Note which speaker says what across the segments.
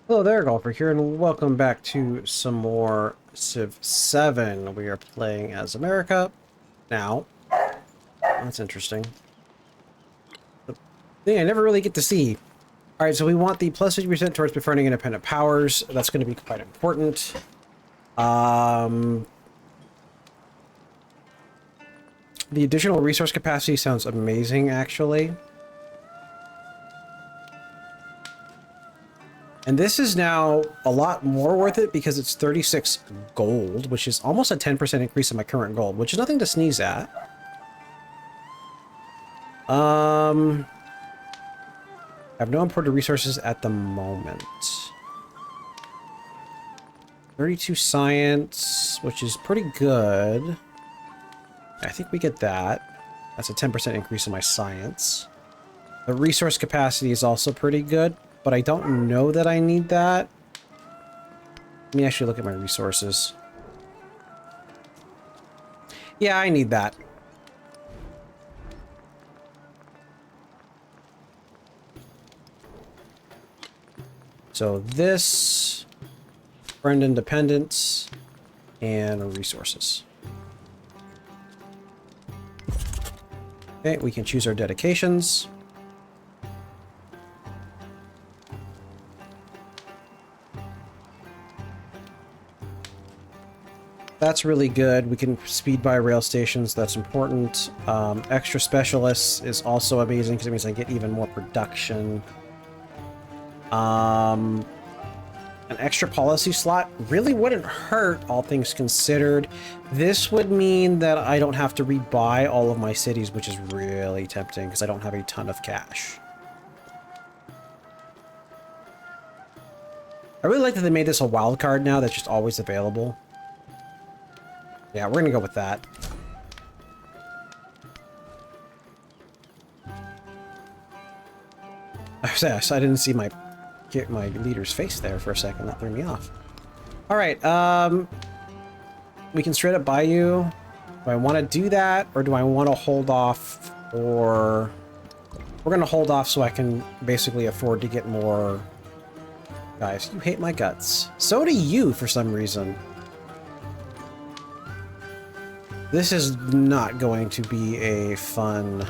Speaker 1: Hello there, Golfer here, and welcome back to some more Civ 7. We are playing as America now. That's interesting. The thing I never really get to see. Alright, so we want the plus 50% towards befriending independent powers. That's going to be quite important. The additional resource capacity sounds amazing, actually. And this is now a lot more worth it because it's 36 gold, which is almost a 10% increase in my current gold, which is nothing to sneeze at. I have no imported resources at the moment. 32 science, which is pretty good. I think we get that. That's a 10% increase in my science. The resource capacity is also pretty good, but I don't know that I need that. Let me actually look at my resources. Yeah, I need that. So this, friend independence, and resources. Okay, we can choose our dedications. That's really good. We can speed by rail stations. That's important. Extra specialists is also amazing because it means I get even more production. An extra policy slot really wouldn't hurt, all things considered. This would mean that I don't have to rebuy all of my cities, which is really tempting because I don't have a ton of cash. I really like that they made this a wild card now that's just always available. Yeah, we're gonna go with that. I didn't see my leader's face there for a second. That threw me off. All right, we can straight up buy you. Do I want to do that, or do I want to hold off? Or we're gonna hold off so I can basically afford to get more guys. You hate my guts. So do you, for some reason. This is not going to be a fun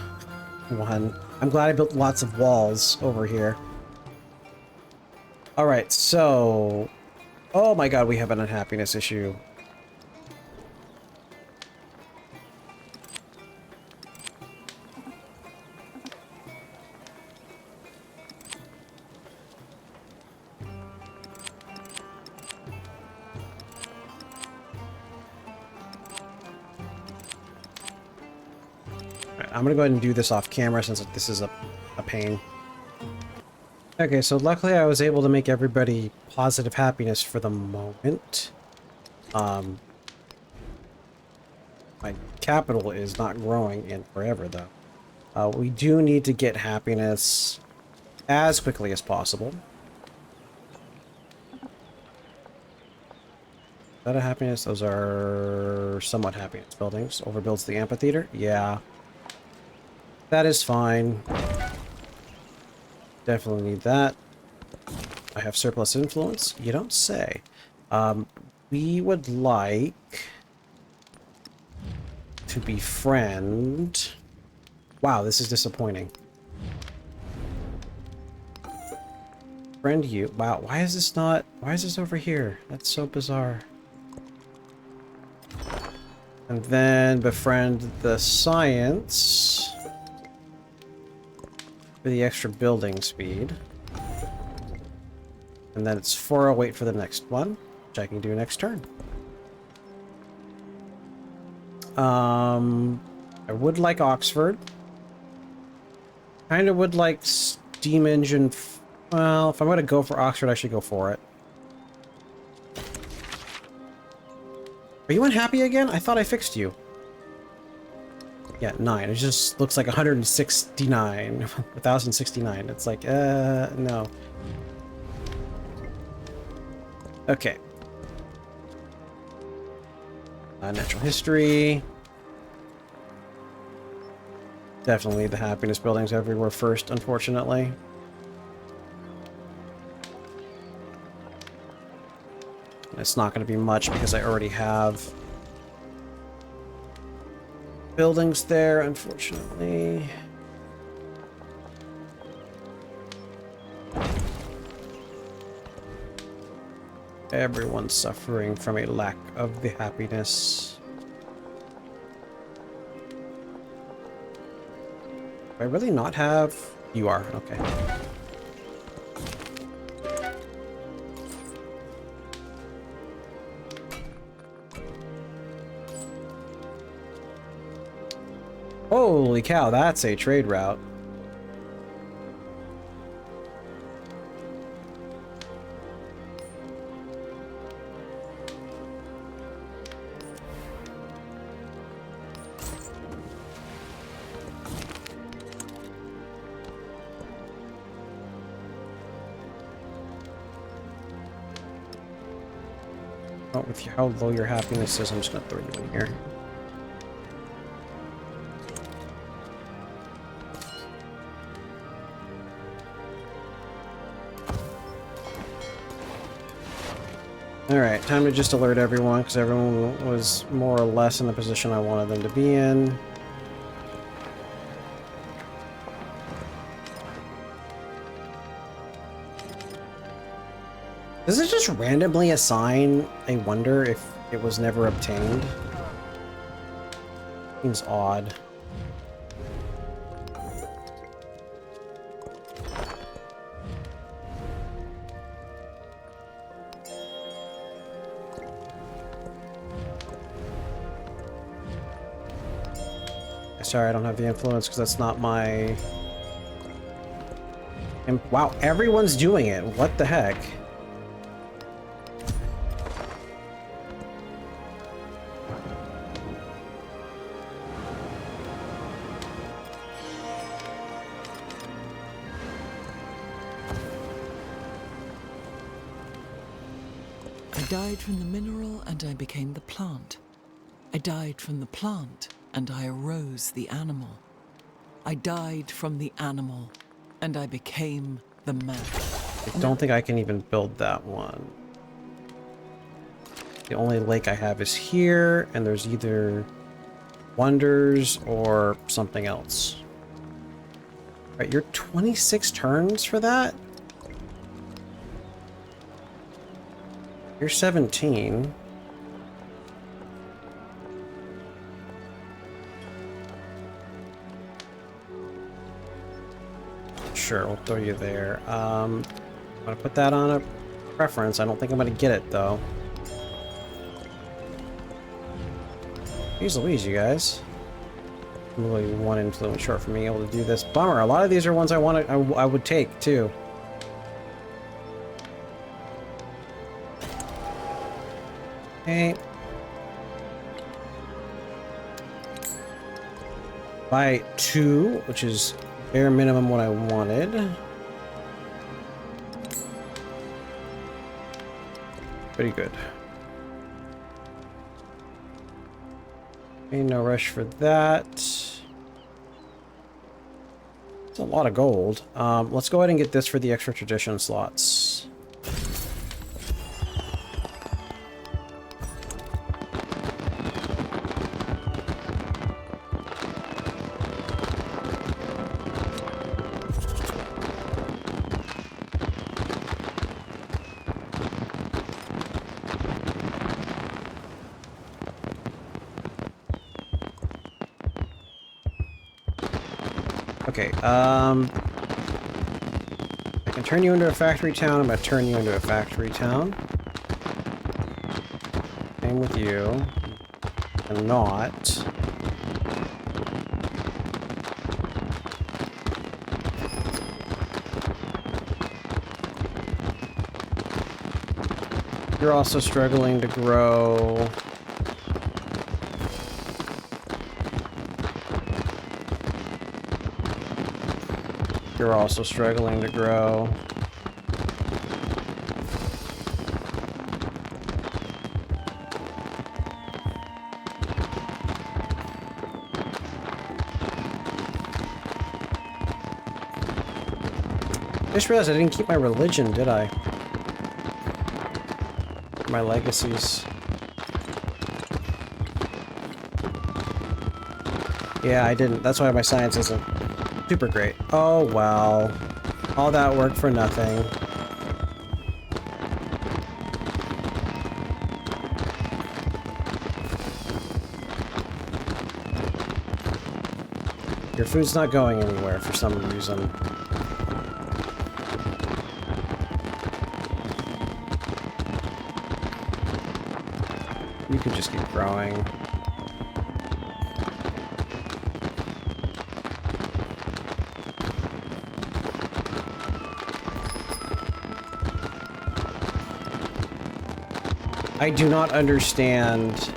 Speaker 1: one. I'm glad I built lots of walls over here. Alright, so... Oh my god, we have an unhappiness issue. I'm gonna go ahead and do this off camera since this is a pain. Okay, so luckily I was able to make everybody positive happiness for the moment. My capital is not growing in forever though. We do need to get happiness as quickly as possible. Is that a happiness? Those are somewhat happiness buildings. Overbuilds the amphitheater? Yeah. That is fine. Definitely need that. I have surplus influence? You don't say. We would like to befriend... Wow, this is disappointing. Friend you. Wow, why is this not... Why is this over here? That's so bizarre. And then befriend the science... for the extra building speed. And then it's 408 for the next one, which I can do next turn. I would like Oxford. Kind of would like steam engine. Well, if I'm going to go for Oxford, I should go for it. Are you unhappy again? I thought I fixed you. Yeah, 9. It just looks like 169. 1069. It's like, no. Okay. Natural history. Definitely the happiness buildings everywhere first, unfortunately. It's not going to be much because I already have buildings there, unfortunately. Everyone's suffering from a lack of the happiness. Do I really not have? You are, okay. Holy cow, that's a trade route. Oh, with how low your happiness is, I'm just gonna throw you in here. Alright, time to just alert everyone, because everyone was more or less in the position I wanted them to be in. Does it just randomly assign a wonder if it was never obtained? Seems odd. Sorry, I don't have the influence because that's not my... Wow, everyone's doing it. What the heck?
Speaker 2: I died from the mineral and I became the plant. I died from the plant and I arose the animal. I died from the animal and I became the man.
Speaker 1: I don't think I can even build that one. The only lake I have is here, and there's either wonders or something else. Alright, you're 26 turns for that? You're 17. Sure, we'll throw you there. I'm gonna put that on a preference. I don't think I'm gonna get it though. Jeez Louise, you guys. Really one influence short for being able to do this. Bummer. A lot of these are ones I would take too. Okay. By 2, which is bare minimum what I wanted. Pretty good. Okay, no rush for that. It's a lot of gold. Let's go ahead and get this for the extra tradition slots. Okay, I can turn you into a factory town. I'm gonna turn you into a factory town. Same with you. And not. You're also struggling to grow. You're also struggling to grow. I just realized I didn't keep my religion, did I? for my legacies. Yeah, I didn't. That's why my science isn't super great. Oh, well. All that work for nothing. Your food's not going anywhere for some reason. You could just keep growing. I do not understand.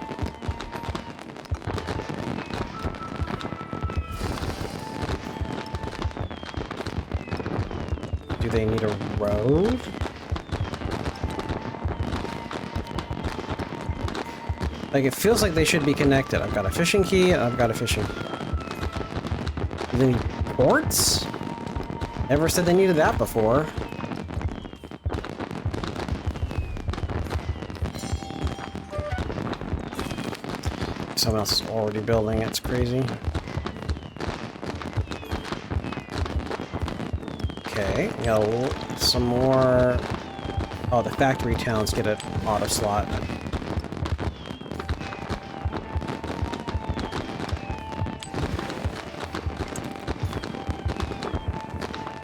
Speaker 1: Do they need a road? Like, it feels like they should be connected. I've got a fishing key, and I've got a fishing key. Do they need ports? Never said they needed that before. Someone else is already building it. It's crazy. Okay, we got some more. Oh, the factory towns get an auto slot.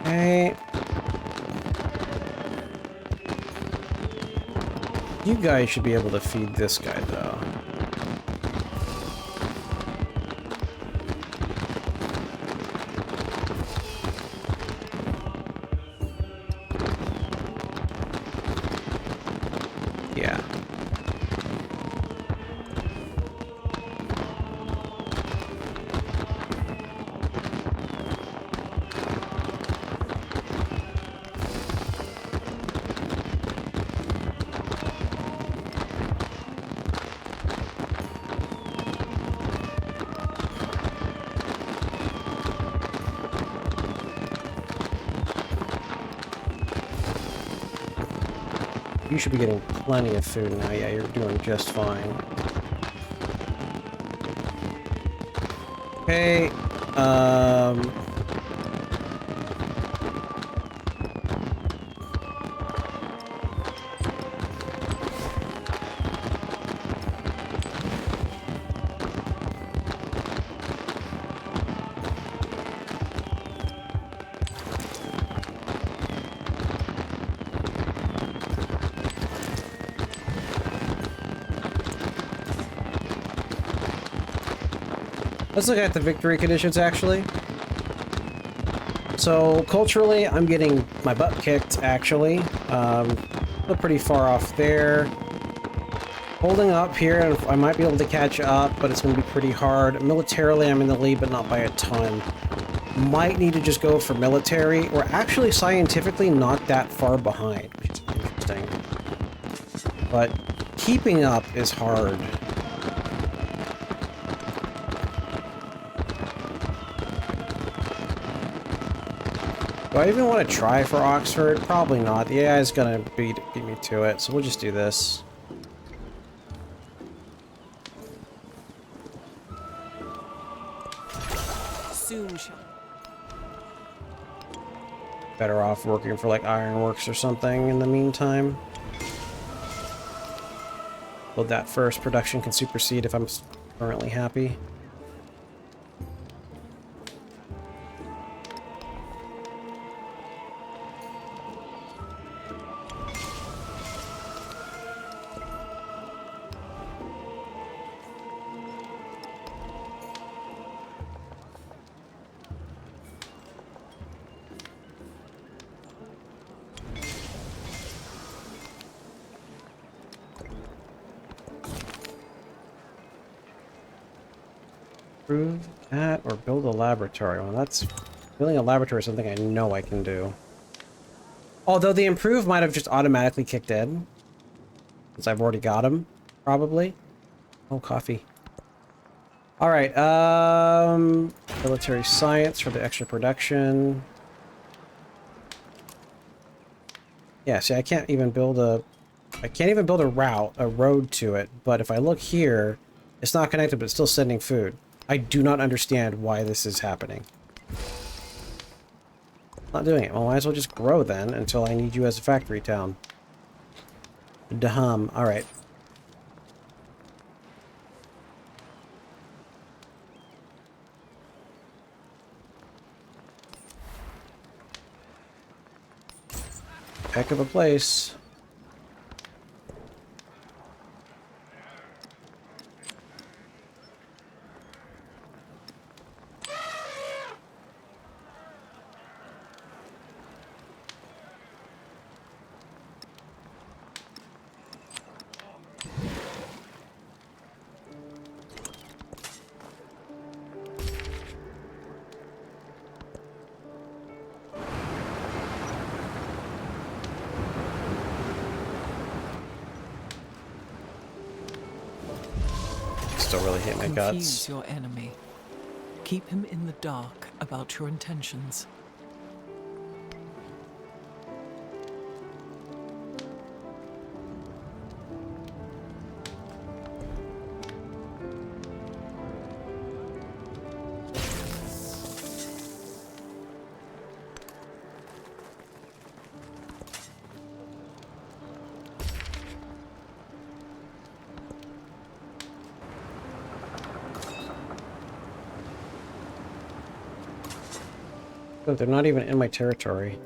Speaker 1: Okay. You guys should be able to feed this guy, though. Yeah. You should be getting plenty of food now. Yeah, you're doing just fine. Okay, let's look at the victory conditions, actually. So, culturally, I'm getting my butt kicked, actually. We're pretty far off there. Holding up here, and I might be able to catch up, but it's going to be pretty hard. Militarily, I'm in the lead, but not by a ton. Might need to just go for military. We're actually scientifically not that far behind, which is interesting. But keeping up is hard. Do I even want to try for Oxford? Probably not. The AI is going to beat me to it, so we'll just do this.
Speaker 2: Soon shall.
Speaker 1: Better off working for like Ironworks or something in the meantime. Build that first. Production can supersede if I'm currently happy. Improve that or build a laboratory. Well, that's building a laboratory is something I know I can do. Although the improve might have just automatically kicked in, since I've already got them, probably. Oh, coffee. All right. Military science for the extra production. Yeah. See, I can't even build a I can't even build a road to it, but if I look here, it's not connected, but it's still sending food. I do not understand why this is happening. Not doing it. Well, might as well just grow then until I need you as a factory town. Dahum. Alright. Heck of a place. Still really hit my guts.
Speaker 2: Confuse your enemy. Keep him in the dark about your intentions.
Speaker 1: Oh, they're not even in my territory.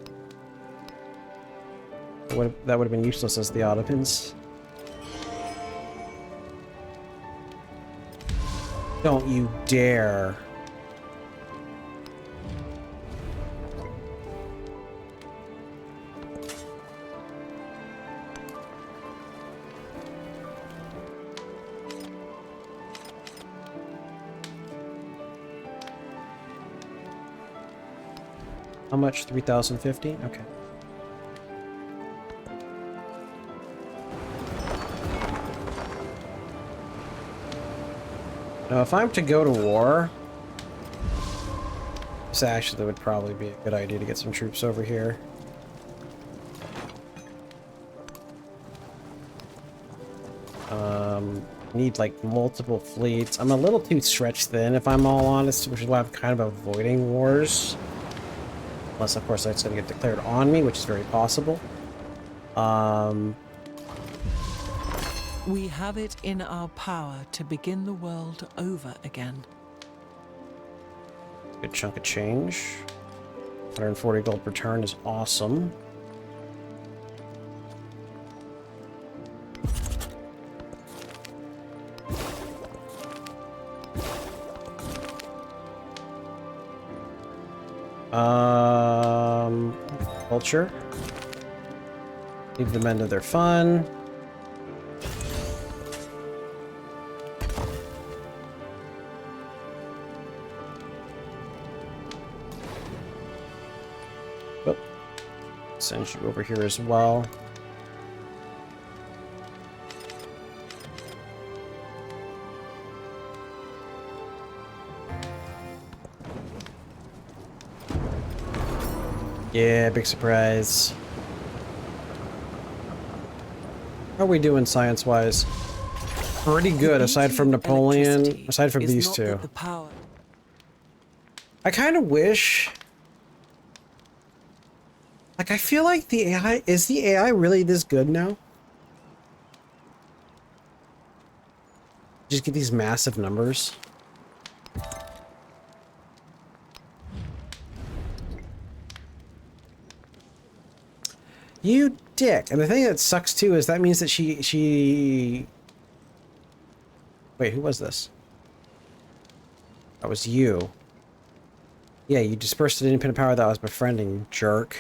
Speaker 1: That would have been useless as the Ottomans. Don't you dare. How much? 3,050? Okay. Now, if I'm to go to war, this actually would probably be a good idea to get some troops over here. Need like multiple fleets. I'm a little too stretched thin, if I'm all honest, which is why I'm kind of avoiding wars. Unless, of course, that's going to get declared on me, which is very possible.
Speaker 2: We have it in our power to begin the world over again.
Speaker 1: Good chunk of change. 140 gold per turn is awesome. Culture. Leave the men to their fun. Oh. Send you over here as well. Yeah, big surprise. How are we doing science-wise? Pretty good, aside from Napoleon, aside from these two. I kind of wish... Like, I feel like the AI... Is the AI really this good now? Just get these massive numbers. You dick. And the thing that sucks too is that means that she... Wait, who was this? That was you. Yeah, you dispersed an independent power that I was befriending, jerk.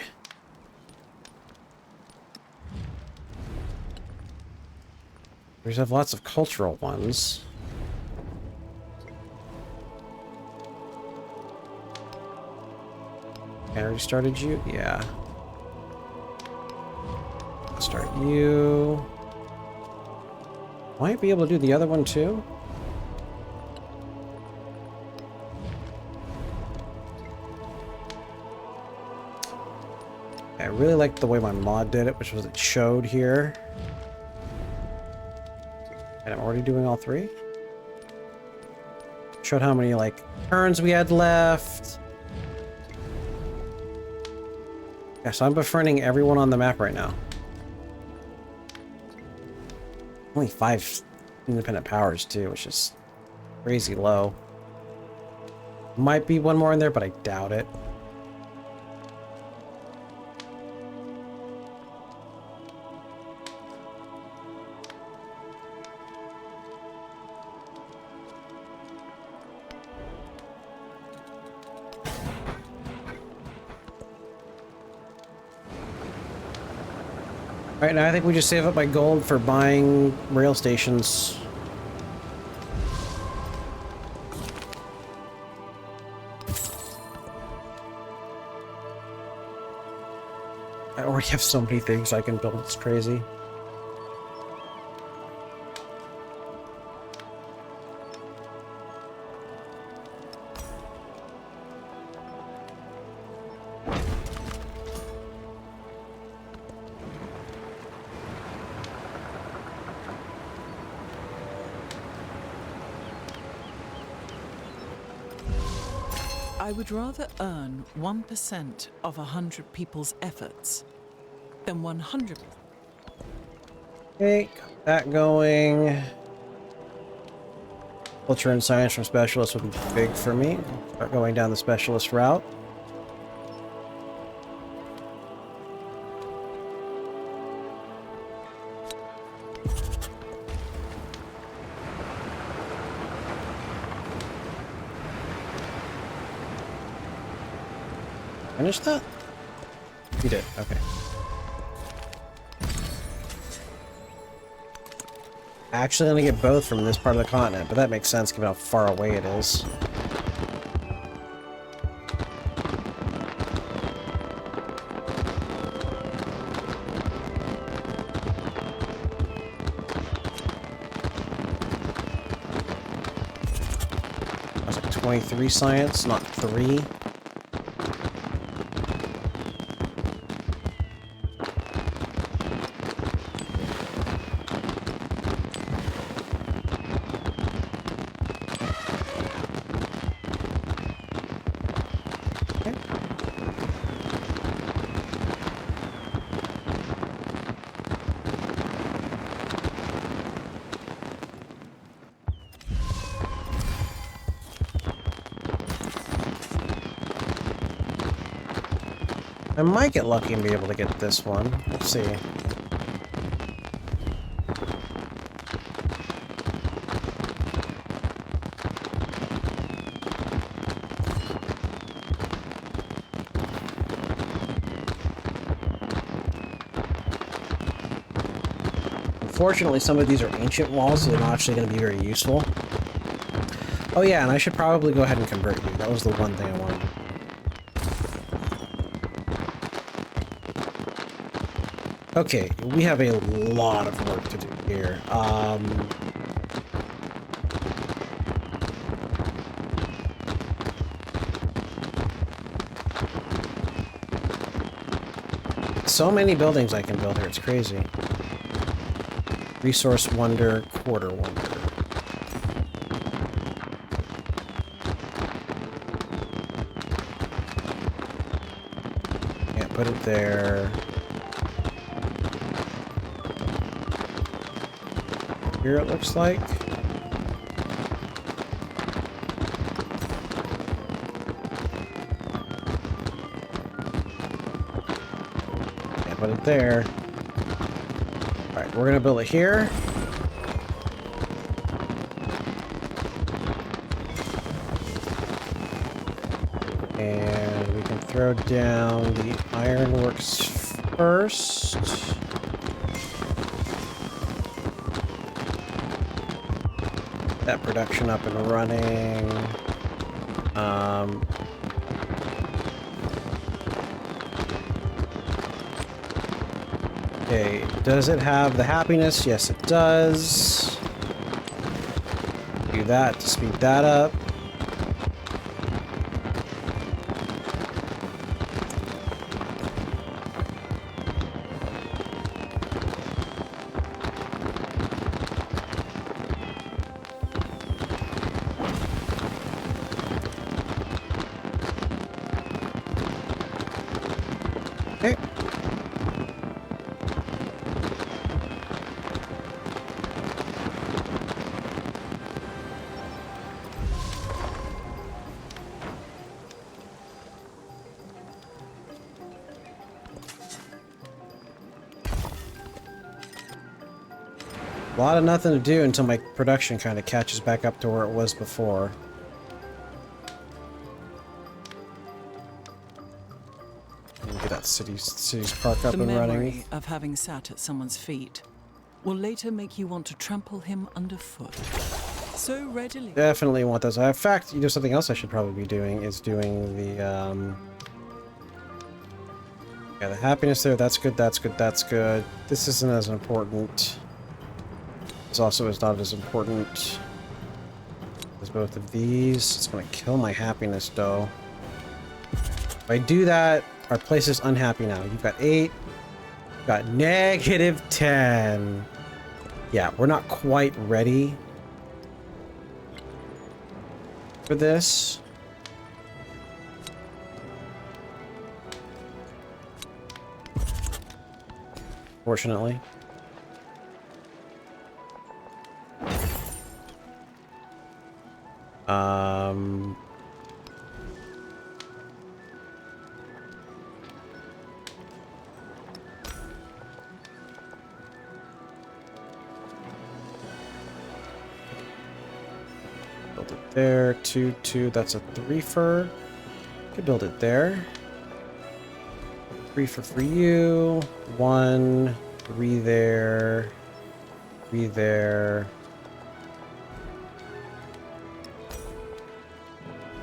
Speaker 1: We have lots of cultural ones. I already started you? Yeah. Start you. Might be able to do the other one too. I really liked the way my mod did it, which was it showed here. And I'm already doing all three. Showed how many, like, turns we had left. Yeah, so I'm befriending everyone on the map right now. Only 5 independent powers, too, which is crazy low. Might be one more in there, but I doubt it. Alright, now I think we just save up my gold for buying rail stations. I already have so many things I can build, it's crazy.
Speaker 2: I would rather earn 1% of 100 people's efforts than 100.
Speaker 1: Okay, got that going. Culture and science from specialists would be big for me. Start going down the specialist route. Finish that? You did, okay. Actually, I'm gonna get both from this part of the continent, but that makes sense given how far away it is. I was like 23 science, not 3. I might get lucky and be able to get this one. Let's see. Unfortunately, some of these are ancient walls, so they're not actually going to be very useful. Oh yeah, and I should probably go ahead and convert you. That was the one thing I wanted to do. Okay, we have a lot of work to do here. So many buildings I can build here, it's crazy. Resource wonder, quarter wonder. Can't put it there. Here it looks like. Can't put it there. Alright, we're gonna build it here. And we can throw down the ironworks first. That production up and running. Okay, does it have the happiness? Yes, it does. Do that to speed that up. A lot of nothing to do until my production kind of catches back up to where it was before. Get that city's park up
Speaker 2: The
Speaker 1: and running.
Speaker 2: memory of having sat at someone's feet will later make you want to trample him underfoot. So readily.
Speaker 1: Definitely want those. In fact, you know, something else I should probably be doing is doing the, yeah, the happiness there. That's good, that's good, that's good. This isn't as important. This also is not as important as both of these. It's gonna kill my happiness, though. If I do that, our place is unhappy now. You've got 8. You've got -10. Yeah, we're not quite ready for this. Fortunately. Build it there. 2, 2. That's a 3-fer. Could build it there. 3-fer for you. 1, 3 there. 3 there.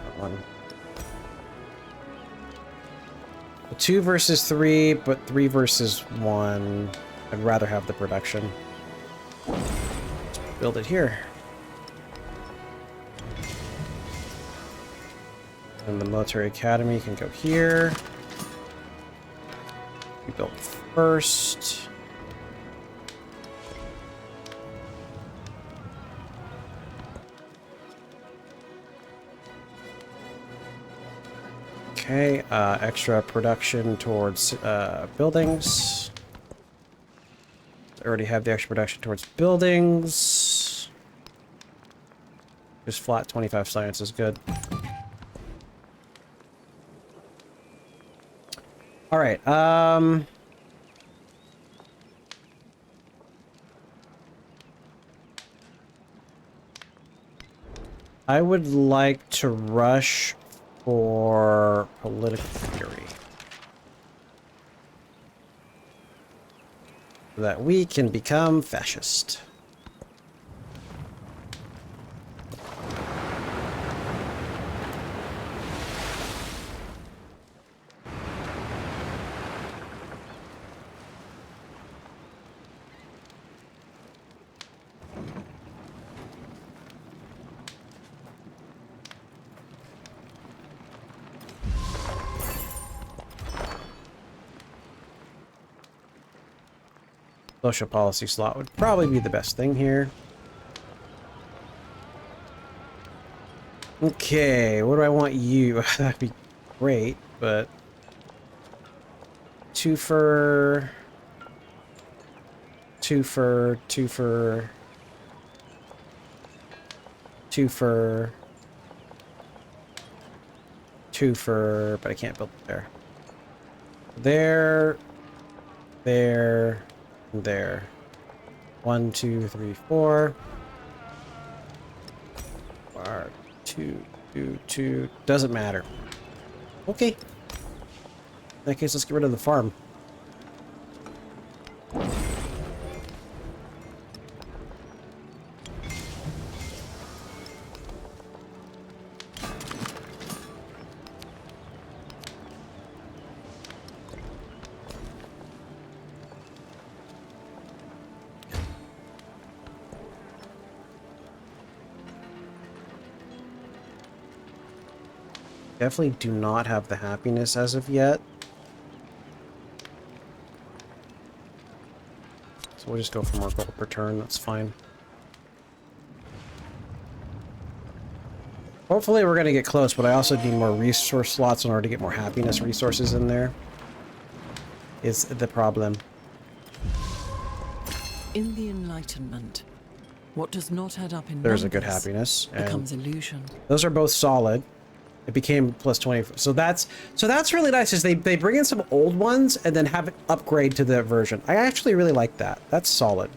Speaker 1: That one. 2 versus 3, but 3 versus 1. I'd rather have the production. Let's build it here. And the military academy can go here. We built first. Okay, extra production towards buildings. I already have the extra production towards buildings. Just flat 25 science is good. All right. I would like to rush for political theory so that we can become fascist. Social policy slot would probably be the best thing here. Okay, what do I want you? That'd be great, but 2-fer, 2-fer, 2-fer, 2-fer, 2-fer, but I can't build it there. There. There. 1, 2, 3, 4. 2, 2, 2. Doesn't matter. Okay. In that case, let's get rid of the farm. Definitely do not have the happiness as of yet. So we'll just go for more gold per turn, that's fine. Hopefully we're going to get close, but I also need more resource slots in order to get more happiness resources in there. Is the problem.
Speaker 2: In the Enlightenment, what does not add up in
Speaker 1: There's a good
Speaker 2: numbers
Speaker 1: happiness.
Speaker 2: becomes illusion.
Speaker 1: Those are both solid. It became plus 20. So that's really nice, is they bring in some old ones and then have it upgrade to the version. I actually really like that. That's solid.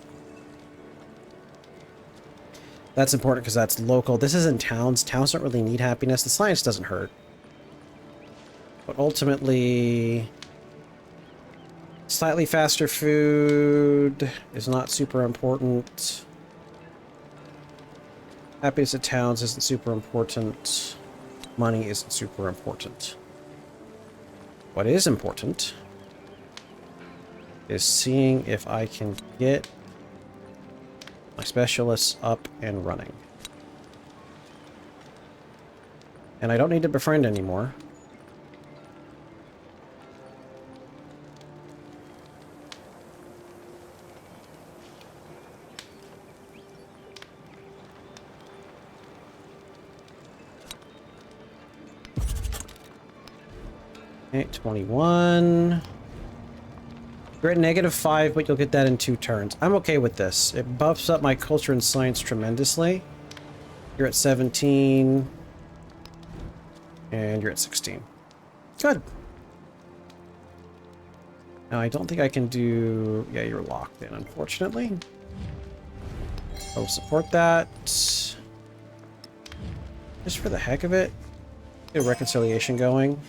Speaker 1: That's important because that's local. This isn't towns. Towns don't really need happiness. The science doesn't hurt. But ultimately, slightly faster food is not super important. Happiness at towns isn't super important. Money isn't super important. What is important is seeing if I can get my specialists up and running. And I don't need to befriend anymore. Okay, 21. You're at -5, but you'll get that in 2 turns. I'm okay with this. It buffs up my culture and science tremendously. You're at 17. And you're at 16. Good. Now, I don't think I can do... Yeah, you're locked in, unfortunately. I'll support that. Just for the heck of it. Get a reconciliation going.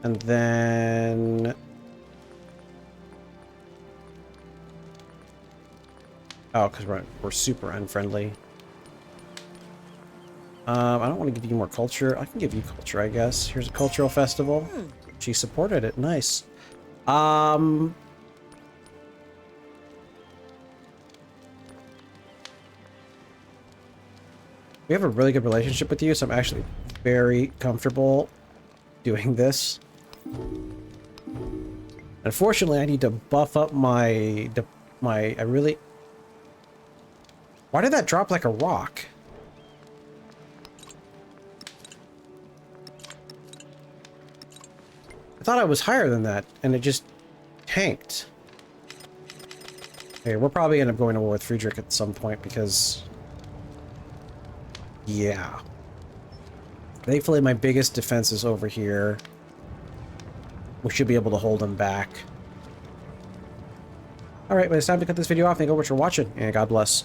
Speaker 1: And then... Oh, because we're super unfriendly. I don't want to give you more culture. I can give you culture, I guess. Here's a cultural festival. She supported it. Nice. We have a really good relationship with you, so I'm actually very comfortable doing this. Unfortunately, I need to buff up my... I really... Why did that drop like a rock? I thought I was higher than that, and it just tanked. Okay, we'll probably end up going to war with Friedrich at some point, because... Yeah. Thankfully, my biggest defense is over here. We should be able to hold him back. Alright, but it's time to cut this video off. Thank you very much for watching, and God bless.